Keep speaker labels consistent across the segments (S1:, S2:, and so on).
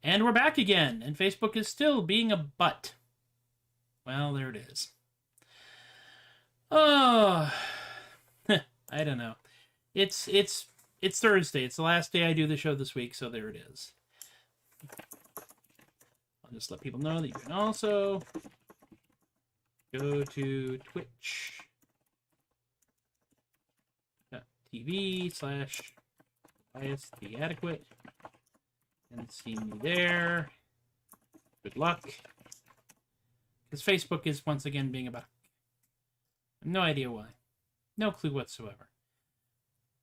S1: And we're back again, and Facebook is still being a butt. Well, there it is. Oh, I don't know. It's Thursday. It's the last day I do the show this week, so there it is. I'll just let people know that you can also go to twitch.tv/biastheadequate and see me there. Good luck. Because Facebook is once again being about... No idea why. No clue whatsoever.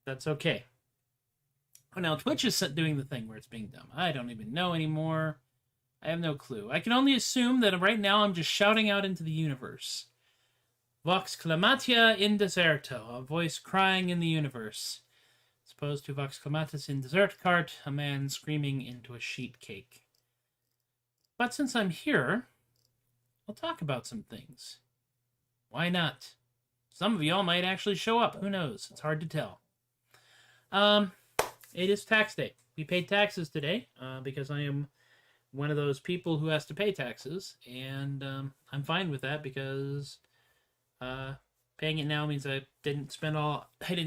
S1: That's okay. Oh, now Twitch is doing the thing where it's being dumb. I don't even know anymore. I have no clue. I can only assume that right now I'm just shouting out into the universe. Vox clamatia in deserto, a voice crying in the universe. As opposed to Vox clamatis in desert cart, a man screaming into a sheet cake. But since I'm here, I'll talk about some things. Why not? Some of y'all might actually show up. Who knows? It's hard to tell. It is tax day. We paid taxes today because I am one of those people who has to pay taxes, and I'm fine with that because paying it now means I didn't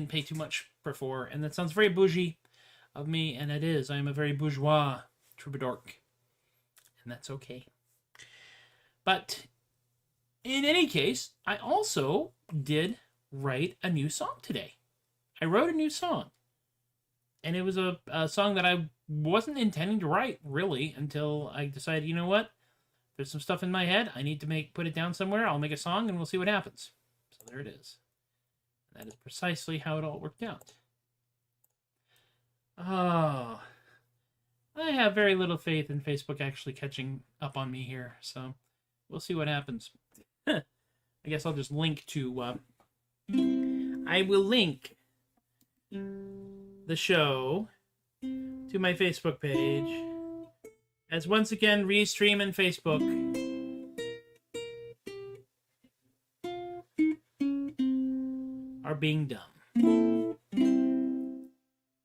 S1: pay too much before, and that sounds very bougie of me, and it is. I am a very bourgeois Troubadork, and that's okay. But in any case, I also did write a new song today. I wrote a new song. And it was a song that I wasn't intending to write, really, until I decided, you know what? There's some stuff in my head. I need to put it down somewhere. I'll make a song, and we'll see what happens. So there it is. And that is precisely how it all worked out. Oh. I have very little faith in Facebook actually catching up on me here, so we'll see what happens. I guess I'll just link to... I will link the show to my Facebook page, as once again Restream and Facebook are being dumb.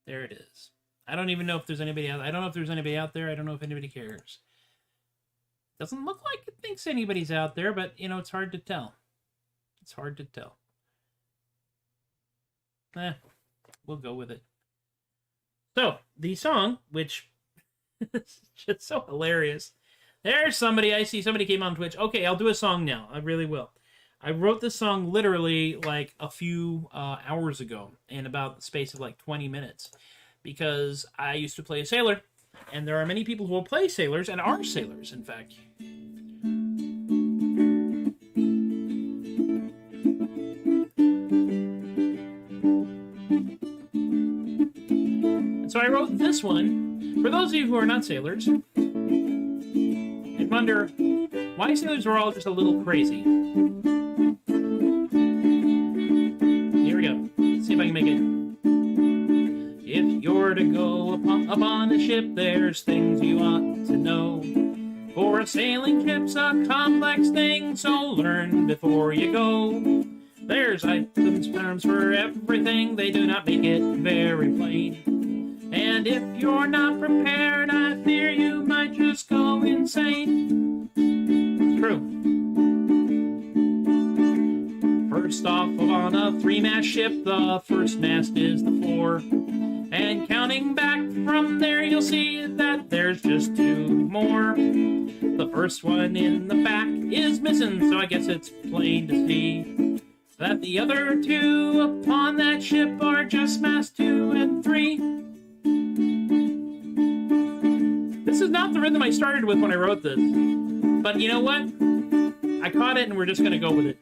S1: There it is. I don't even know if there's anybody out. I don't know if there's anybody out there. I don't know if anybody cares. Doesn't look like it thinks anybody's out there, but you know, it's hard to tell. It's hard to tell. We'll go with it. So, the song, which is just so hilarious. There's somebody, I see somebody came on Twitch. Okay, I'll do a song now. I really will. I wrote this song literally like a few hours ago in about the space of like 20 minutes. Because I used to play a sailor, and there are many people who will play sailors and are sailors, in fact. So I wrote this one for those of you who are not sailors and wonder why sailors are all just a little crazy. Here we go. Let's see if I can make it. If you're to go upon a ship, there's things you ought to know. For a sailing ship's a complex thing, so learn before you go. There's items, terms for everything, they do not make it very plain. And if you're not prepared, I fear you might just go insane. It's true. First off, on a three-mast ship, the first mast is the fore. And counting back from there, you'll see that there's just two more. The first one in the back is missing, so I guess it's plain to see that the other two upon that ship are just mast 2 and 3. This is not the rhythm I started with when I wrote this. But you know what? I caught it and we're just going to go with it.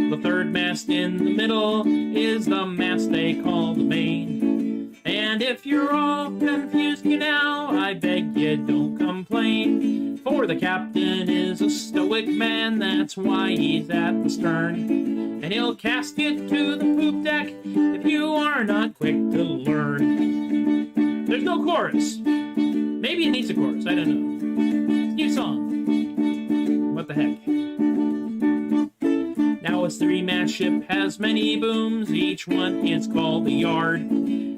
S1: The third mast in the middle is the mast they call the main. And if you're all confused now, I beg you don't complain. For the captain is a stoic man, that's why he's at the stern. And he'll cast you to the poop deck if you are not quick to learn. There's no chorus. Maybe it needs a chorus, I don't know. New song. What the heck? Now a three-mast ship has many booms, each one is called a yard.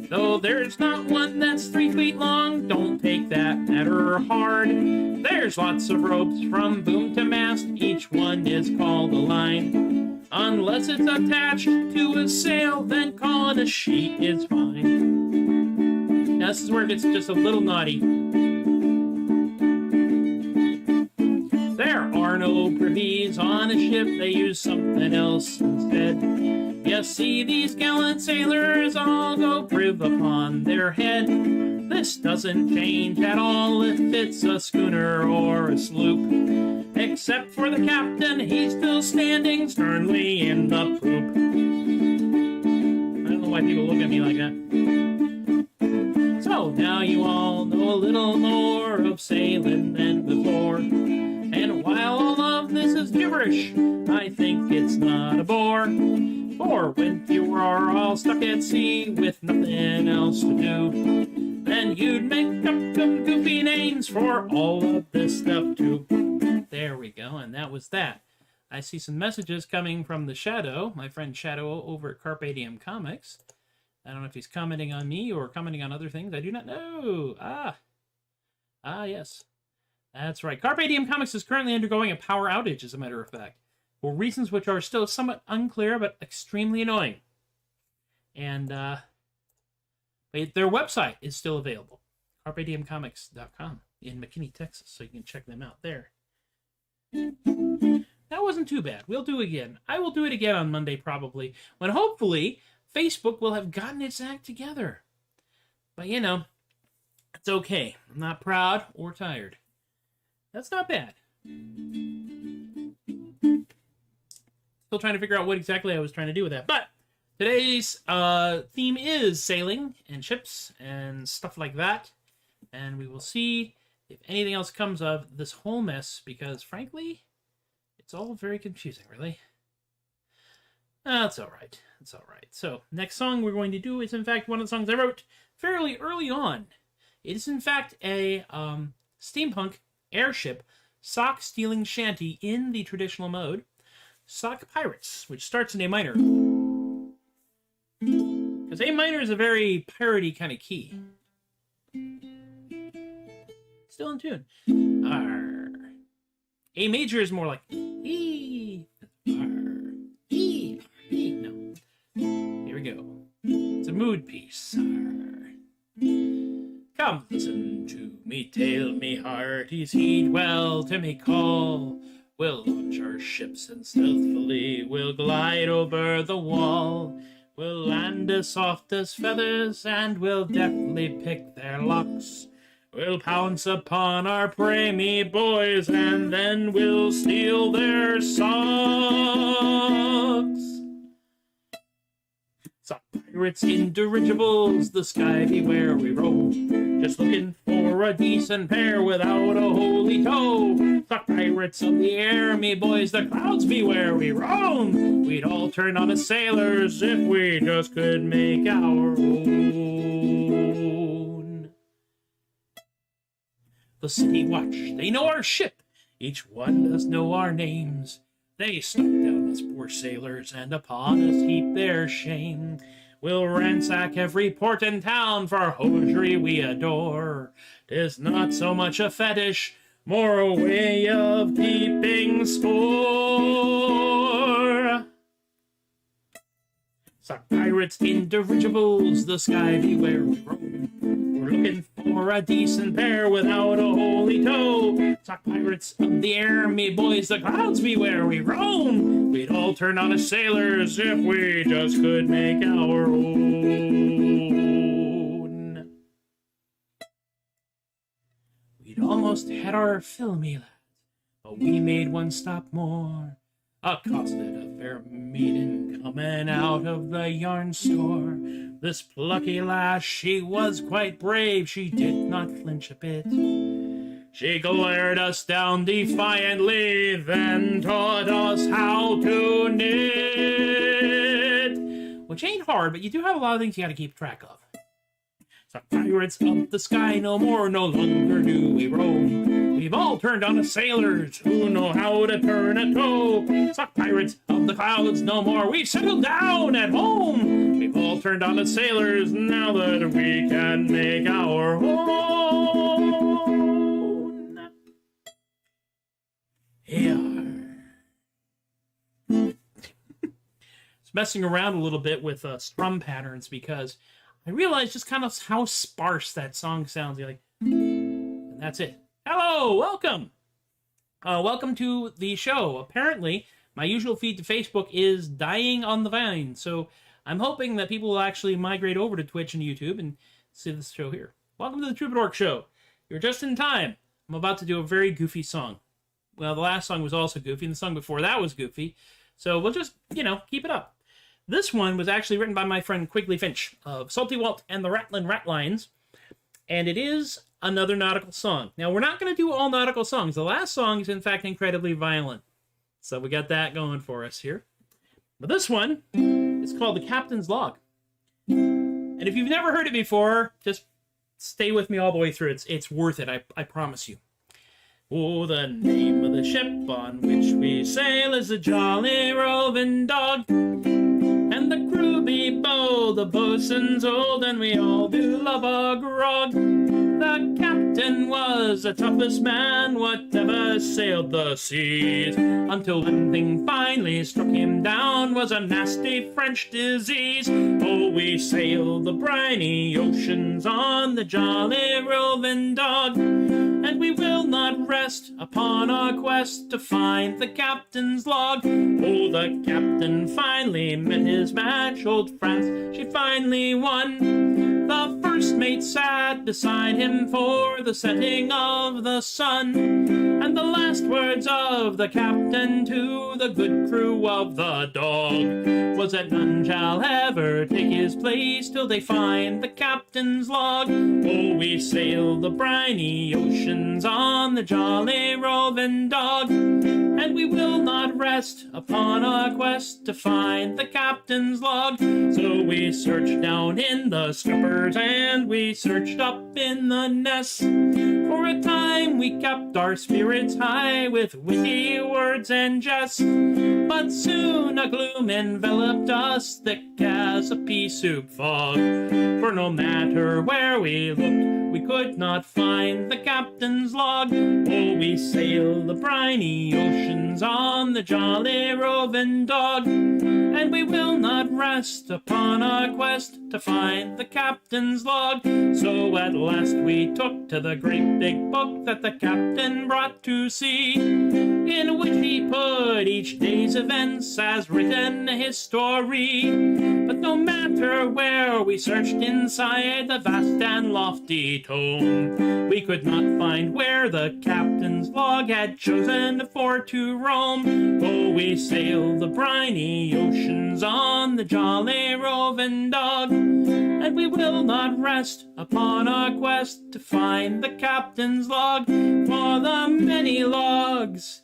S1: Though there's not one that's 3 feet long, don't take that matter hard. There's lots of ropes from boom to mast, each one is called a line. Unless it's attached to a sail, then call it a sheet is fine. Now this is where it gets just a little naughty. There are no privies on a ship, they use something else instead. You see, these gallant sailors all go priv upon their head. This doesn't change at all if it's a schooner or a sloop. Except for the captain, he's still standing sternly in the poop. I don't know why people look at me like that. So now you all know a little more of sailing than before. And while all of this is gibberish, I think it's not a bore. For when you are all stuck at sea with nothing else to do, then you'd make up some goofy names for all of this stuff too. There we go, and that was that. I see some messages coming from the Shadow, my friend Shadow over at Carpe Diem Comics. I don't know if he's commenting on me or commenting on other things. I do not know. Yes. That's right. Carpe Diem Comics is currently undergoing a power outage, as a matter of fact, for reasons which are still somewhat unclear, but extremely annoying. And their website is still available, carpediemcomics.com in McKinney, Texas, so you can check them out there. That wasn't too bad. We'll do it again. I will do it again on Monday, probably, when hopefully Facebook will have gotten its act together. But, you know, it's okay. I'm not proud or tired. That's not bad. Still trying to figure out what exactly I was trying to do with that. But today's theme is sailing and ships and stuff like that. And we will see if anything else comes of this whole mess, because frankly, it's all very confusing, really. That's all right. It's all right. So next song we're going to do is, in fact, one of the songs I wrote fairly early on. It is, in fact, a steampunk airship sock-stealing shanty in the traditional mode, Sock Pirates, which starts in A minor. Because A minor is a very piratey kind of key. Still in tune. Arr. A major is more like E. Arr. E. E. No. Here we go. It's a mood piece. Arr. Come listen to me tale, me hearties, heed well to me call. We'll launch our ships and stealthily we'll glide over the wall. We'll land as soft as feathers and we'll deftly pick their locks. We'll pounce upon our prey, me boys, and then we'll steal their socks. Sock pirates in dirigibles, the sky be where we roam. Just looking for a decent pair without a holy toe. Sock pirates of the air, me boys, the clouds be where we roam. We'd all turn on as sailors if we just could make our own. The city watch, they know our ship, each one does know our names. They struck down us poor sailors, and upon us heap their shame. We'll ransack every port and town for hosiery we adore. 'Tis not so much a fetish, more a way of keeping score. Sock pirates in dirigibles, the sky be where we roam. We're looking for a decent pair without a holy toe. Sock pirates of the air, me boys, the clouds be where we roam. We'd all turn on as sailors if we just could make our own. We'd almost had our fill, me lads, but we made one stop more. Accosted a fair maiden coming out of the yarn store. This plucky lass, she was quite brave, she did not flinch a bit. She glared us down defiantly, then taught us how to knit. Which ain't hard, but you do have a lot of things you gotta keep track of. Sock pirates of the sky no more, no longer do we roam. We've all turned on as sailors who know how to turn a toe. Sock pirates of the clouds no more, we've settled down at home. We We've all turned on as sailors now that we can make our own. Yeah. It's messing around a little bit with strum patterns because I realized just kind of how sparse that song sounds. You're like, and that's it. Hello, welcome. Welcome to the show. Apparently, my usual feed to Facebook is dying on the vine, so I'm hoping that people will actually migrate over to Twitch and YouTube and see this show here. Welcome to the Troubadork Show. You're just in time. I'm about to do a very goofy song. Well, the last song was also goofy, and the song before that was goofy, so we'll just, keep it up. This one was actually written by my friend Quigley Finch of Salty Walt and the Rattlin' Ratlines, and it is another nautical song. Now, we're not going to do all nautical songs. The last song is, in fact, incredibly violent. So we got that going for us here. But this one is called The Captain's Log. And if you've never heard it before, just stay with me all the way through. It's worth it, I promise you. Oh, the name of the ship on which we sail is the Jolly Roving Dog. And the crew be bold, the boatswain's old, and we all do love a grog. The captain was the toughest man whatever sailed the seas, until one thing finally struck him down was a nasty French disease. Oh, we sailed the briny oceans on the Jolly Roving Dog, and we will not rest upon our quest to find the captain's log. Oh, the captain finally met his match, old France, she finally won. The first mate sat beside him for the setting of the sun, and the last words of the captain to the good crew of the Dog was that none shall ever take his place till they find the captain's log. Oh, we sail the briny oceans on the Jolly Roving Dog, and we will not rest upon our quest to find the captain's log. So we searched down in the scuppers and we searched up in the nest. For a time we kept our spirits high with witty words and jests, but soon a gloom enveloped us thick as a pea soup fog. For no matter where we looked, we could not find the captain's log. Oh, we sail the briny oceans on the Jolly Roving Dog, and we will not rest upon our quest to find the captain's log. So at last we took to the great big book that the captain brought to sea, in which he put each day's events as written history. But no matter where we searched inside the vast and lofty tome, we could not find where the captain's log had chosen for to roam. Oh, we sailed the briny oceans on the Jolly Roving Dog, and we will not rest upon our quest to find the captain's log. For the many logs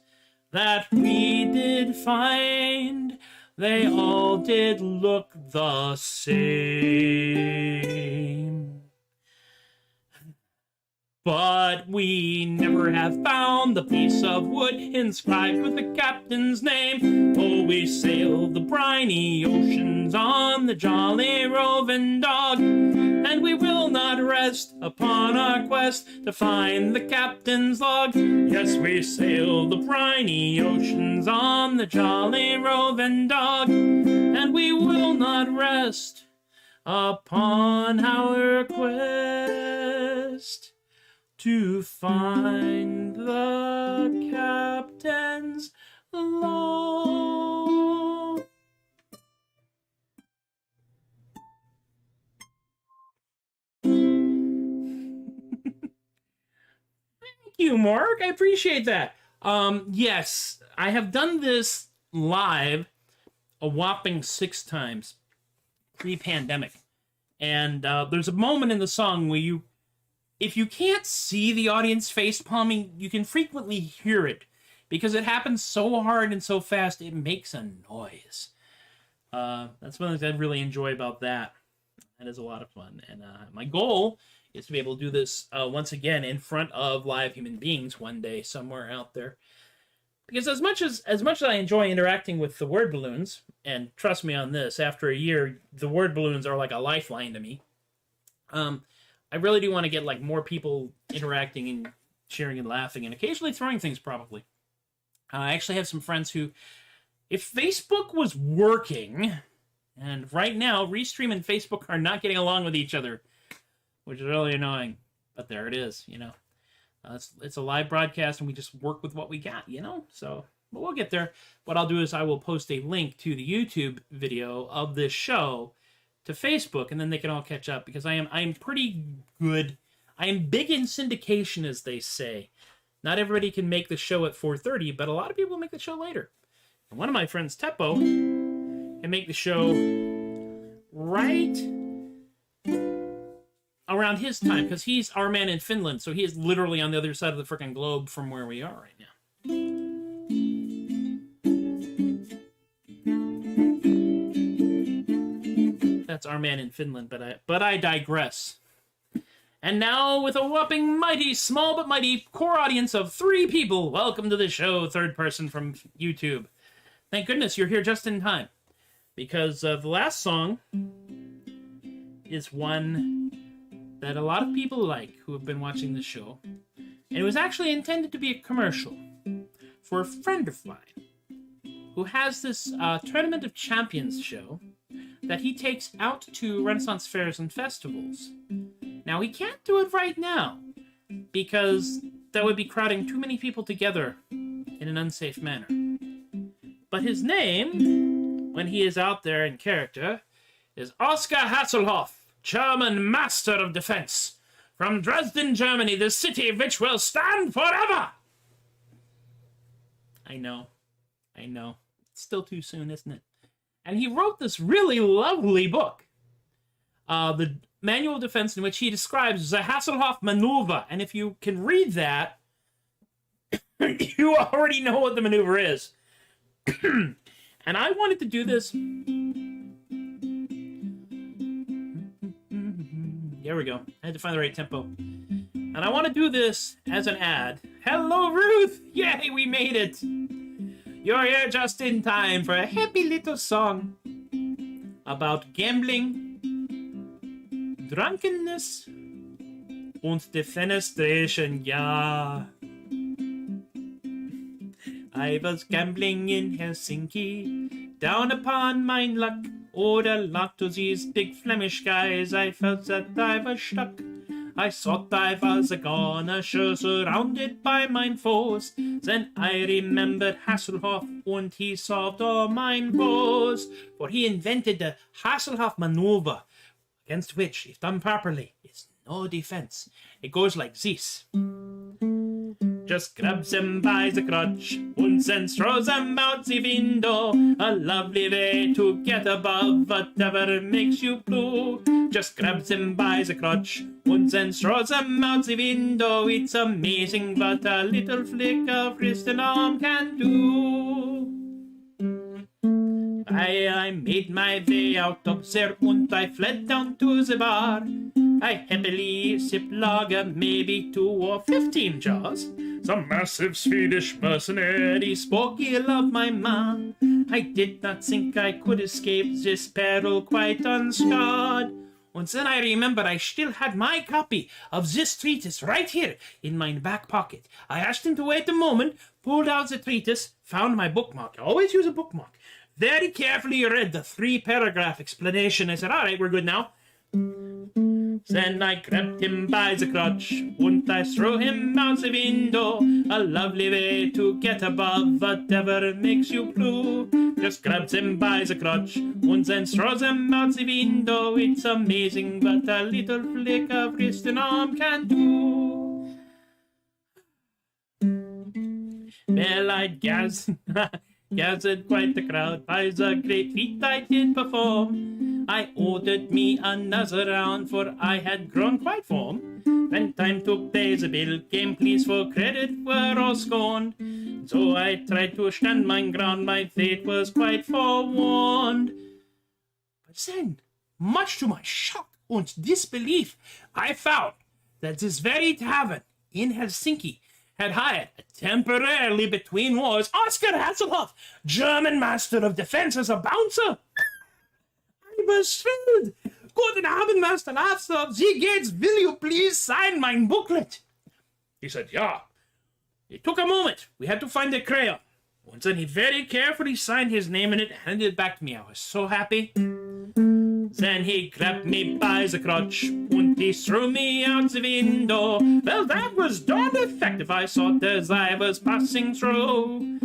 S1: that we did find, they all did look the same. But we never have found the piece of wood inscribed with the captain's name. Oh, we sailed the briny oceans on the Jolly Roving Dog, and we will not rest upon our quest to find the captain's log. Yes, we sailed the briny oceans on the Jolly Roving Dog, and we will not rest upon our quest to find the captain's log. Thank you, Mark. I appreciate that. Yes, I have done this live a whopping 6 times pre-pandemic. And there's a moment in the song where if you can't see the audience face palming, you can frequently hear it because it happens so hard and so fast, it makes a noise. That's one of the things I really enjoy about that. That is a lot of fun. And my goal is to be able to do this once again in front of live human beings one day somewhere out there. Because as much as I enjoy interacting with the word balloons, and trust me on this, after a year, the word balloons are like a lifeline to me. I really do want to get like more people interacting and cheering and laughing, and occasionally throwing things. Probably, I actually have some friends who, if Facebook was working, and right now Restream and Facebook are not getting along with each other, which is really annoying. But there it is, you know. It's a live broadcast, and we just work with what we got, you know? So, but we'll get there. What I'll do is I will post a link to the YouTube video of this show to Facebook, and then they can all catch up, because I am pretty good. I am big in syndication, as they say. Not everybody can make the show at 4:30, but a lot of people make the show later. And one of my friends, Teppo, can make the show right around his time, because he's our man in Finland, so he is literally on the other side of the frickin' globe from where we are right now. That's our man in Finland, but I digress. And now, with a whopping mighty, small but mighty core audience of 3 people, welcome to the show, third person from YouTube. Thank goodness you're here just in time, because the last song is one that a lot of people like who have been watching the show. And it was actually intended to be a commercial for a friend of mine who has this Tournament of Champions show that he takes out to Renaissance fairs and festivals. Now, he can't do it right now because that would be crowding too many people together in an unsafe manner. But his name, when he is out there in character, is Oscar Hasselhoff, German master of defense, from Dresden, Germany, the city which will stand forever! I know. It's still too soon, isn't it? And he wrote this really lovely book, the Manual of Defense, in which he describes the Hasselhoff maneuver. And if you can read that, you already know what the maneuver is. And I wanted to do this. There we go. I had to find the right tempo. And I want to do this as an ad. Hello, Ruth! Yay, we made it! You're here just in time for a happy little song about gambling, drunkenness, and defenestration, yeah. I was gambling in Helsinki, down upon my luck. Ordered a lot to these big Flemish guys, I felt that I was stuck. I thought I was a goner, sure surrounded by mine foes. Then I remembered Hasselhoff, and he solved all mine woes. For he invented the Hasselhoff maneuver, against which, if done properly, is no defense. It goes like this. Just grabs him by the crotch, and then throws him out the window. A lovely way to get above whatever makes you blue. Just grabs him by the crotch, and then throws him out the window. It's amazing what a little flick of wrist and arm can do. I made my way out of there, and I fled down to the bar. I happily sipped lager, maybe 2 or 15 jars. Some massive Swedish mercenary spoke ill of my ma. I did not think I could escape this peril quite unscarred. And then I remembered I still had my copy of this treatise right here in my back pocket. I asked him to wait a moment, pulled out the treatise, found my bookmark. I always use a bookmark. Very carefully read the 3-paragraph explanation. I said, all right, we're good now. Then I grabbed him by the crotch, and I threw him out the window. A lovely way to get above whatever makes you blue. Just grabs him by the crotch, and then throws him out the window. It's amazing what a little flick of wrist and arm can do. Well, I gathered quite the crowd by the great feat I did perform. I ordered me another round, for I had grown quite warm. When time to pay the bill came, pleas for credit were all scorned. So I tried to stand my ground, my fate was quite forewarned. But then, much to my shock and disbelief, I found that this very tavern in Helsinki had hired, temporarily between wars, Oscar Hasselhoff, German master of defense, as a bouncer. I was thrilled. Guten Abend, Master Hasselhoff. Sie geht's. Will you please sign my booklet? He said, yeah. It took a moment. We had to find a crayon. And then he very carefully signed his name in it and handed it back to me. I was so happy. Then he grabbed me by the crotch and he threw me out the window. Well, that was darn effective, I thought, as I was passing through.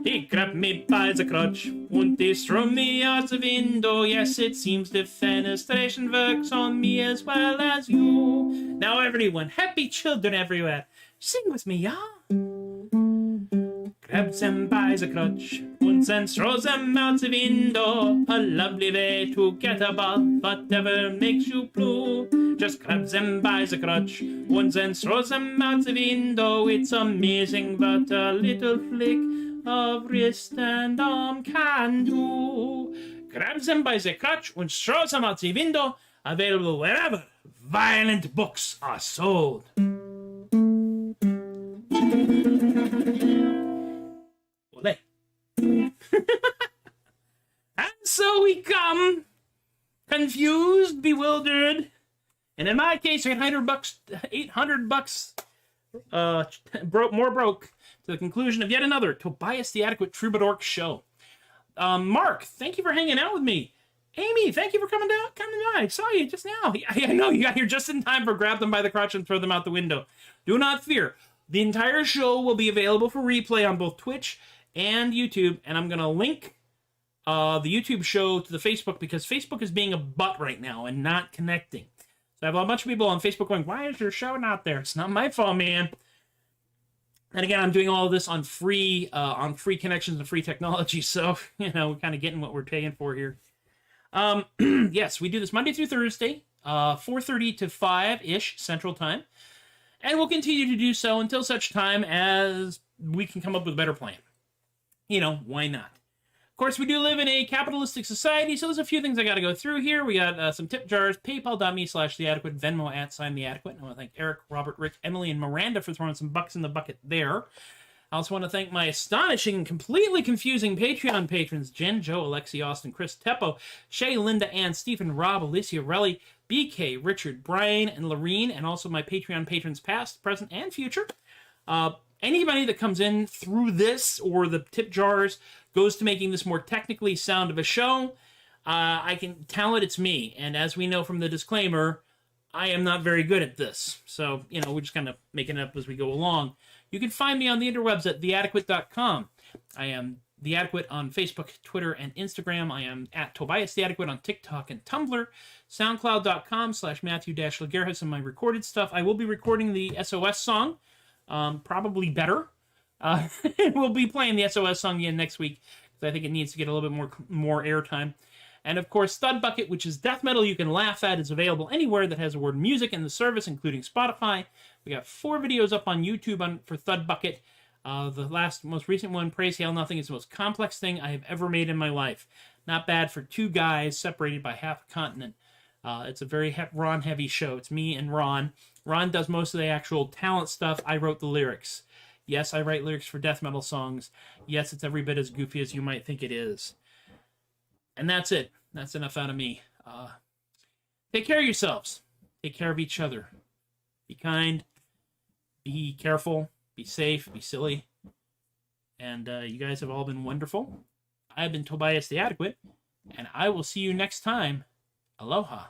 S1: He grabbed me by the crotch and he threw me out the window. Yes, it seems defenestration works on me as well as you. Now everyone, happy children everywhere, sing with me, yeah? Grabs them by the crotch and then throws them out the window. A lovely way to get above whatever makes you blue. Just grabs them by the crotch and then throws them out the window. It's amazing what a little flick of wrist and arm can do. Grabs them by the crotch and throws them out the window. Available wherever violent books are sold. Ole. And so we come, confused, bewildered, and in my case, $800 broke, to the conclusion of yet another Tobias the Adequate Troubadork show. Mark, thank you for hanging out with me. Amy, thank you for coming by. I saw you just now. I know you got here just in time for grab them by the crotch and throw them out the window. Do not fear. The entire show will be available for replay on both Twitch and YouTube, and I'm going to link the YouTube show to the Facebook because Facebook is being a butt right now and not connecting. So I have a bunch of people on Facebook going, why is your show not there? It's not my fault, man. And again, I'm doing all of this on free connections and free technology, so, we're kind of getting what we're paying for here. Yes, we do this Monday through Thursday, 4:30 to 5-ish Central Time. And we'll continue to do so until such time as we can come up with a better plan. Why not? Of course, we do live in a capitalistic society, so there's a few things I got to go through here. We got some tip jars, paypal.me/theadequate, Venmo @theadequate. I want to thank Eric, Robert, Rick, Emily, and Miranda for throwing some bucks in the bucket there. I also want to thank my astonishing and completely confusing Patreon patrons, Jen, Joe, Alexi, Austin, Chris, Teppo, Shay, Linda, Ann, Stephen, Rob, Alicia, Relly, BK, Richard, Brian, and Lorene, and also my Patreon patrons past, present, and future. Anybody that comes in through this or the tip jars goes to making this more technically sound of a show. I can tell it's me, and as we know from the disclaimer, I am not very good at this. So, we're just kind of making it up as we go along. You can find me on the interwebs at theadequate.com. I am The Adequate on Facebook, Twitter, and Instagram. I am at Tobias The Adequate on TikTok and Tumblr. SoundCloud.com/Matthew-Laguerre has some of my recorded stuff. I will be recording the SOS song. Probably better. We'll be playing the SOS song again next week because I think it needs to get a little bit more airtime. And of course, THUD Bucket, which is death metal you can laugh at, is available anywhere that has the word music in the service, including Spotify. We got 4 videos up on YouTube for THUD Bucket. The most recent one, Praise Hail Nothing, is the most complex thing I have ever made in my life. Not bad for 2 guys separated by half a continent. It's a very Ron-heavy show. It's me and Ron. Ron does most of the actual talent stuff. I wrote the lyrics. Yes, I write lyrics for death metal songs. Yes, it's every bit as goofy as you might think it is. And that's it. That's enough out of me. Take care of yourselves. Take care of each other. Be kind. Be careful. Be safe. Be silly. And you guys have all been wonderful. I've been Tobias the Adequate. And I will see you next time. Aloha.